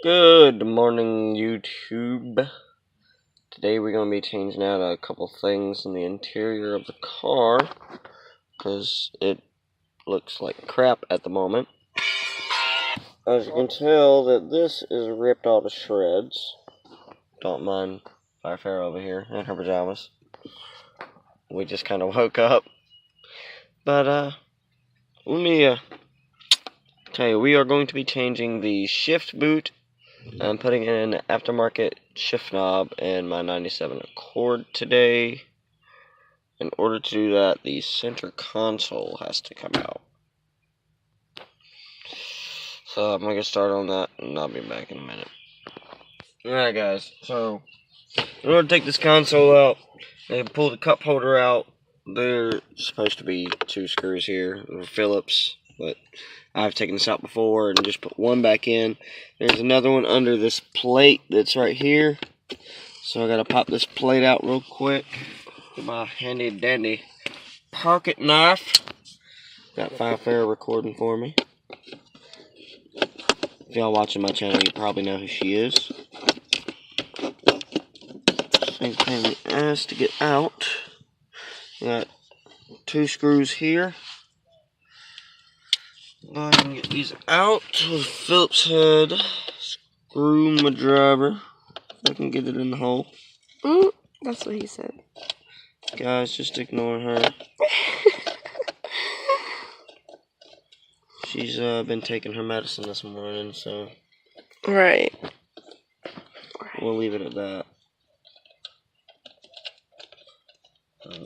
Good morning, YouTube. Today we're going to be changing out a couple things in the interior of the car because it looks like crap at the moment. As you can tell, that this is ripped all to shreds. Don't mind Firefair over here in her pajamas. We just kind of woke up. But let me tell you, we are going to be changing the shift boot. I'm putting in an aftermarket shift knob in my 97 Accord today. In order to do that, the center console has to come out. So I'm going to get started on that, and I'll be back in a minute. Alright guys, so in order to take this console out, I pull the cup holder out. There's supposed to be 2 screws here, they're Phillips, but I've taken this out before and just put one back in. There's another one under this plate that's right here. So I gotta pop this plate out real quick. Get my handy dandy pocket knife. Got Firefair recording for me. If y'all watching my channel, you probably know who she is. Same pain in the ass to get out. Got 2 screws here. Go ahead and get these out with a Phillips head. Screw my driver. If I can get it in the hole. That's what he said. Guys, just ignore her. She's been taking her medicine this morning, so Right. we'll leave it at that.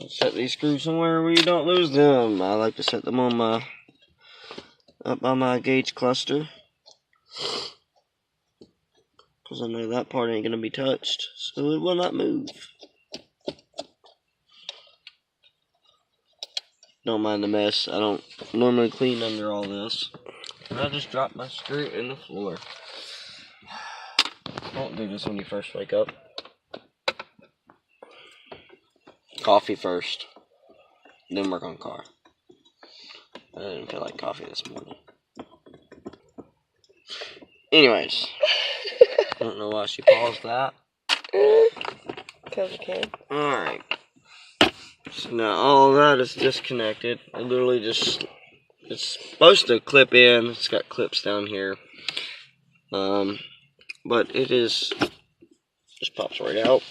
Set these screws somewhere where you don't lose them. I like to set them on my up on my gauge cluster, because I know that part ain't gonna be touched, so it will not move. Don't mind the mess. I don't normally clean under all this. And I just dropped my screw in the floor. Don't do this when you first wake up. Coffee first, then work on car. I didn't feel like coffee this morning. Anyways, I don't know why she paused that. Because I can. Alright. So now all of that is disconnected. I literally just, it's supposed to clip in. It's got clips down here. But it is, just pops right out.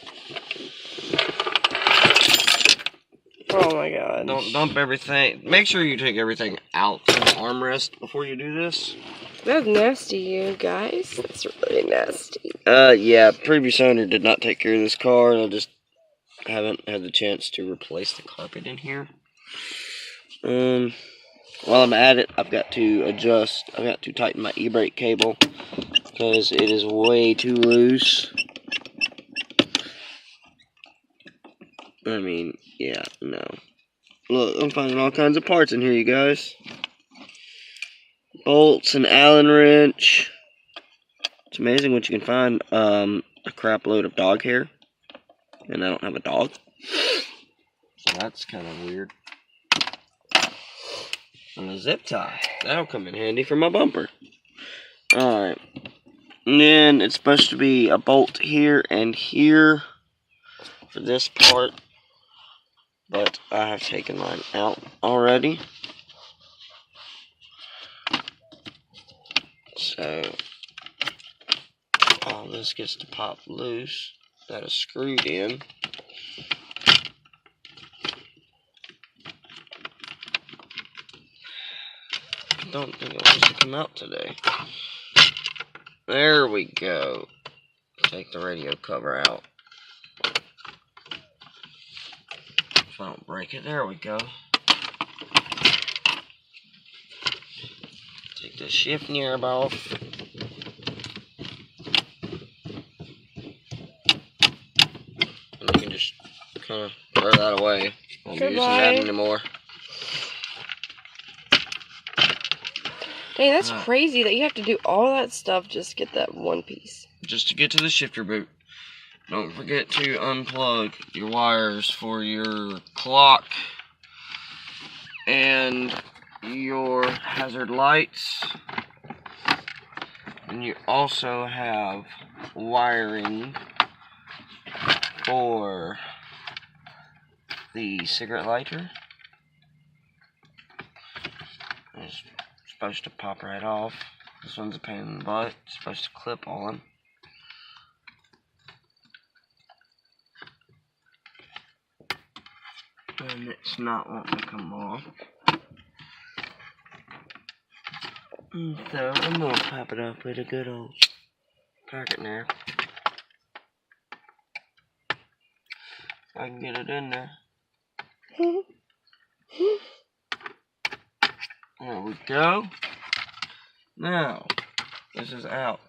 Oh my god. Don't dump everything. Make sure you take everything out of the armrest before you do this. That's nasty, you guys. That's really nasty. Yeah, previous owner did not take care of this car, and I just haven't had the chance to replace the carpet in here. While I'm at it, I've got to tighten my e-brake cable, because it is way too loose. I mean, yeah, no. Look, I'm finding all kinds of parts in here, you guys. Bolts, an Allen wrench. It's amazing what you can find. A crap load of dog hair. And I don't have a dog. So that's kind of weird. And a zip tie. That'll come in handy for my bumper. Alright. And then it's supposed to be a bolt here and here for this part. But I have taken mine out already. So all this gets to pop loose. That is screwed in. I don't think it wants to come out today. There we go. Take the radio cover out. If I don't break it, there we go. Take the shift knob off. And you can just kind of throw that away. Won't be using that anymore. Dang, that's crazy that you have to do all that stuff just to get that one piece. Just to get to the shifter boot. Don't forget to unplug your wires for your clock and your hazard lights. And you also have wiring for the cigarette lighter. It's supposed to pop right off. This one's a pain in the butt. It's supposed to clip on. And it's not wanting to come off. So I'm gonna pop it up with a good old packet there. I can get it in there. There we go. Now, this is out.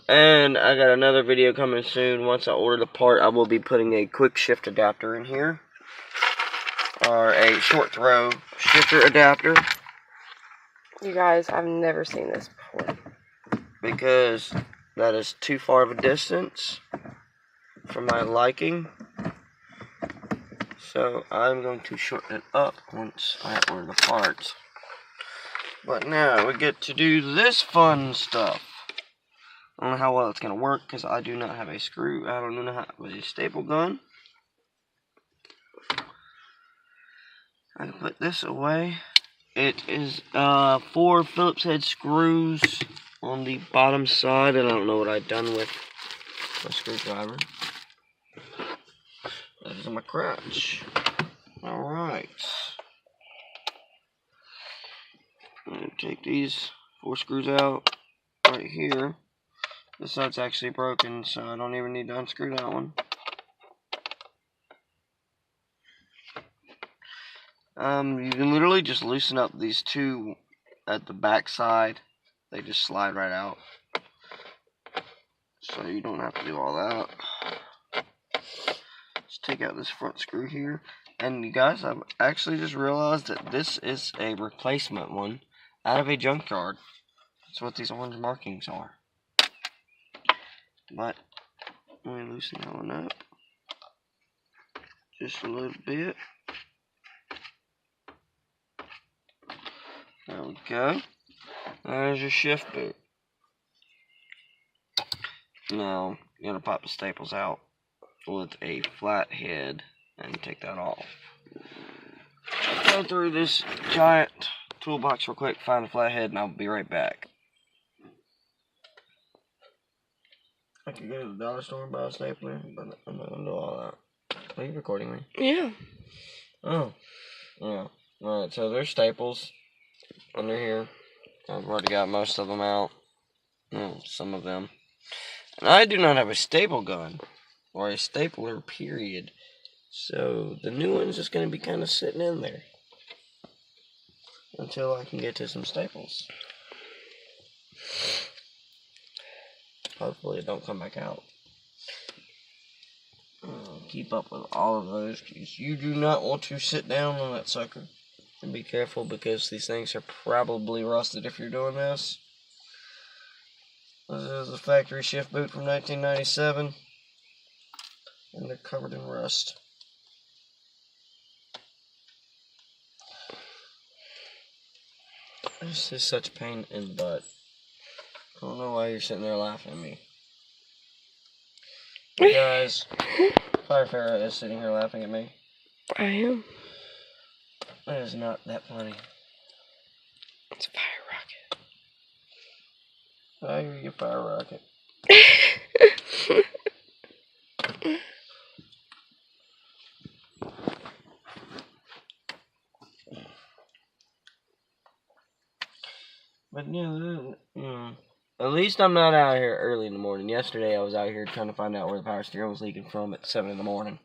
And I got another video coming soon. Once I order the part, I will be putting a quick shift adapter in here. Or a short throw shifter adapter. You guys, I've never seen this before. Because that is too far of a distance for my liking. So I'm going to shorten it up once I order the parts. But now we get to do this fun stuff. I don't know how well it's going to work because I do not have a screw. I don't know how with a staple gun. I can put this away. It is 4 Phillips head screws on the bottom side, and I don't know what I've done with my screwdriver. That is on my crotch. Alright. I'm going to take these 4 screws out right here. This side's actually broken, so I don't even need to unscrew that one. You can literally just loosen up these 2 at the back side. They just slide right out. So you don't have to do all that. Just take out this front screw here. And you guys, I've actually just realized that this is a replacement one out of a junkyard. That's what these orange markings are. But let me loosen that one up. Just a little bit. There we go. There's your shift boot. Now, you're going to pop the staples out with a flat head and take that off. Go through this giant toolbox real quick, find the flat head, and I'll be right back. I could go to the dollar store and buy a stapler, but I'm not going to do all that. Are you recording me? Yeah. Oh. Yeah. Alright, so there's staples under here. I've already got most of them out. Well, some of them. And I do not have a staple gun. Or a stapler, period. So, the new one's just going to be kind of sitting in there. Until I can get to some staples. Hopefully it don't come back out. Keep up with all of those, because you do not want to sit down on that sucker. And be careful, because these things are probably rusted if you're doing this. This is a factory shift boot from 1997. And they're covered in rust. This is such a pain in the butt. I don't know why you're sitting there laughing at me. You guys, Fire Farrah is sitting here laughing at me. I am. That is not that funny. It's a fire rocket. I hear you, fire rocket. But yeah, at least I'm not out here early in the morning. Yesterday I was out here trying to find out where the power steering was leaking from at 7 in the morning.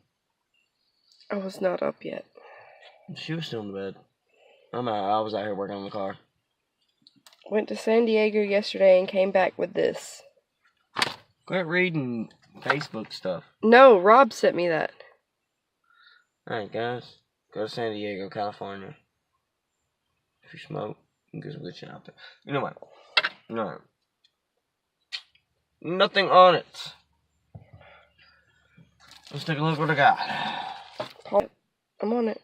I was not up yet. She was still in the bed. I was out here working on the car. Went to San Diego yesterday and came back with this. Quit reading Facebook stuff. No, Rob sent me that. Alright, guys. Go to San Diego, California. If you smoke, you can get some good shit out there. You know what? No. Nothing on it. Let's take a look what I got. I'm on it.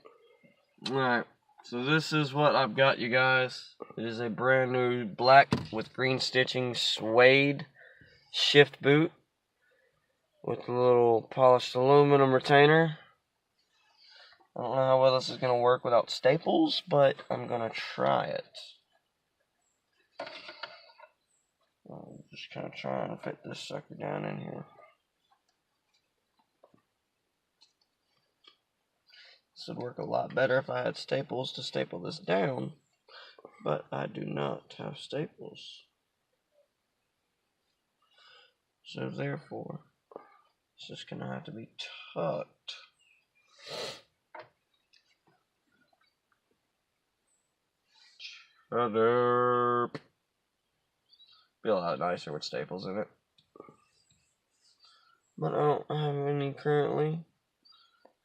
Alright. So this is what I've got, you guys. It is a brand new black with green stitching suede shift boot with a little polished aluminum retainer. I don't know how well this is going to work without staples, but I'm going to try it. I'm just kind of trying to fit this sucker down in here. This would work a lot better if I had staples to staple this down, but I do not have staples. So therefore, it's just going to have to be tucked. Shut up. Be a lot nicer with staples in it. But I don't have any currently.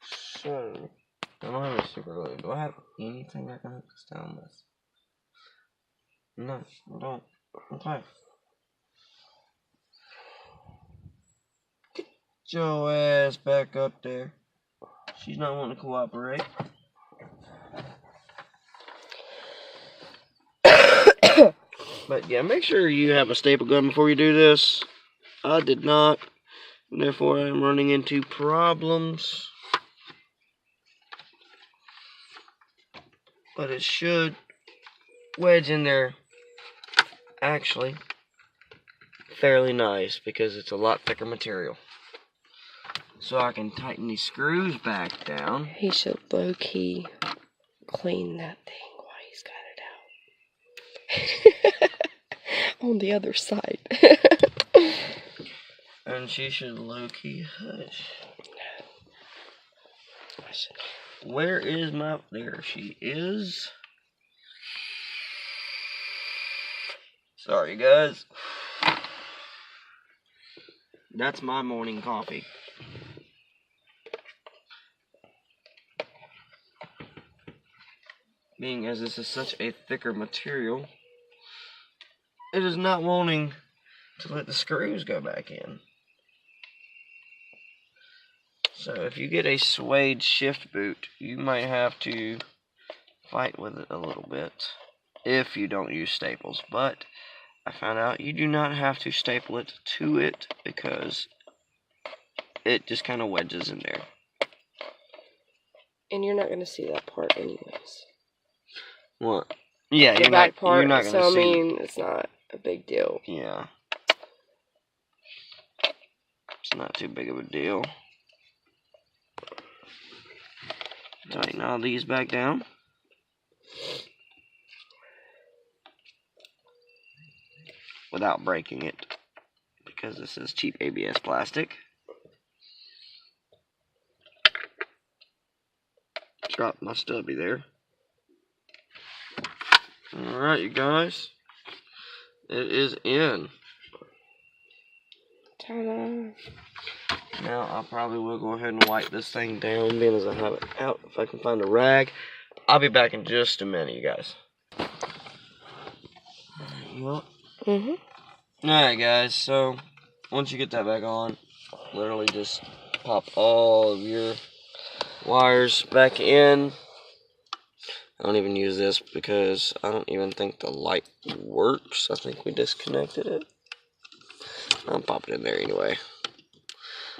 So, I don't have any super glue. Do I have anything I can hook this down with? No, I don't. Okay. Get your ass back up there. She's not wanting to cooperate. But yeah, make sure you have a staple gun before you do this. I did not. And therefore, I'm running into problems. But it should wedge in there actually fairly nice because it's a lot thicker material. So I can tighten these screws back down. He should low-key clean that thing while he's got it out. On the other side. And she should low-key hush. Where is my... There she is. Sorry, guys. That's my morning coffee. Being as this is such a thicker material, it is not wanting to let the screws go back in. So if you get a suede shift boot, you might have to fight with it a little bit if you don't use staples. But I found out you do not have to staple it to it because it just kind of wedges in there. And you're not going to see that part anyways. What? Yeah, the back part, you're not going to so see. I mean, it's not a big deal. Yeah. It's not too big of a deal. Tighten all these back down. Without breaking it, because this is cheap ABS plastic. Dropped my stubby there. Alright, you guys. It is in. Ta-da. Now, I probably will go ahead and wipe this thing down, being as I have it out. If I can find a rag. I'll be back in just a minute, you guys. Yep. Alright, guys, so once you get that back on, literally just pop all of your wires back in. I don't even use this because I don't even think the light works. I think we disconnected it. I'll pop it in there anyway,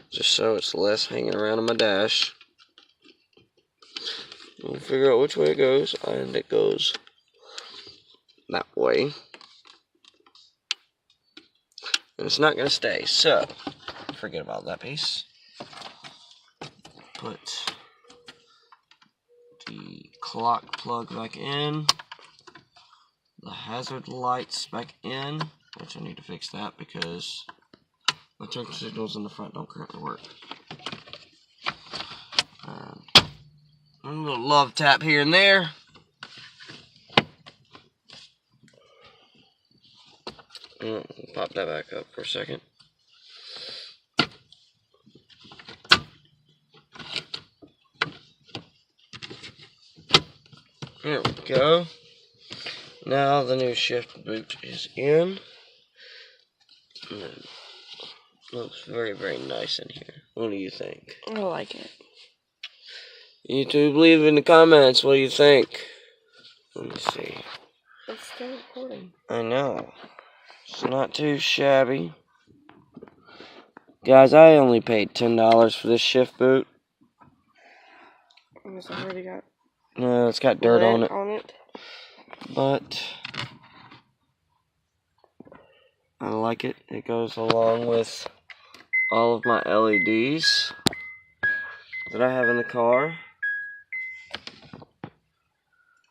just so it's less hanging around on my dash. We'll figure out which way it goes, and it goes that way. And it's not going to stay, so forget about that piece. Put the clock plug back in, the hazard lights back in, which I need to fix that because my turn signals in the front don't currently work. A little love tap here and there. Pop that back up for a second. There we go. Now the new shift boot is in. And it looks very, very nice in here. What do you think? I like it. YouTube, leave in the comments what you think. Let me see. It's still recording. I know. It's not too shabby. Guys, I only paid $10 for this shift boot. It's already got No, it's got dirt on it. But I like it. It goes along with all of my LEDs that I have in the car.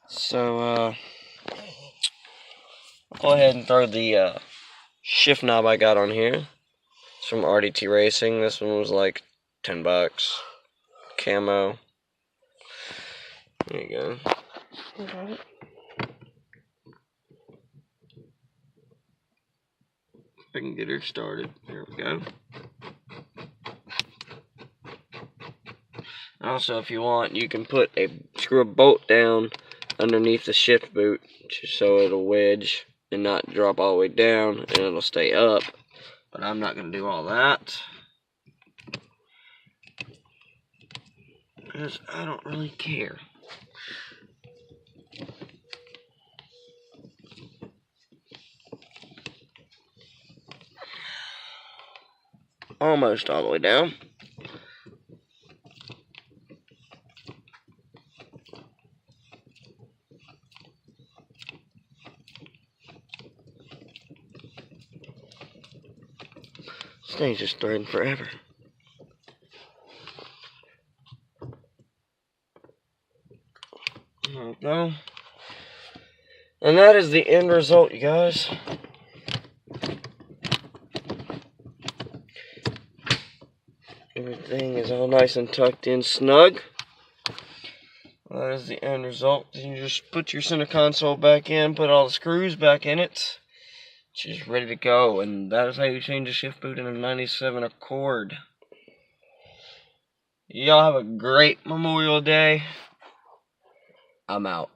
So, I'll go ahead and throw the shift knob I got on here. It's from RDT Racing. This one was like $10. Camo. There you go. Got it. If I can get her started. There we go. Also, if you want, you can screw a bolt down underneath the shift boot so it'll wedge and not drop all the way down, and it'll stay up. But I'm not going to do all that, because I don't really care. Almost all the way down. This thing's just threading forever. There we go. And that is the end result, you guys. Everything is all nice and tucked in snug. That is the end result. You just put your center console back in, put all the screws back in it. She's ready to go, and that is how you change a shift boot in a 97 Accord. Y'all have a great Memorial Day. I'm out.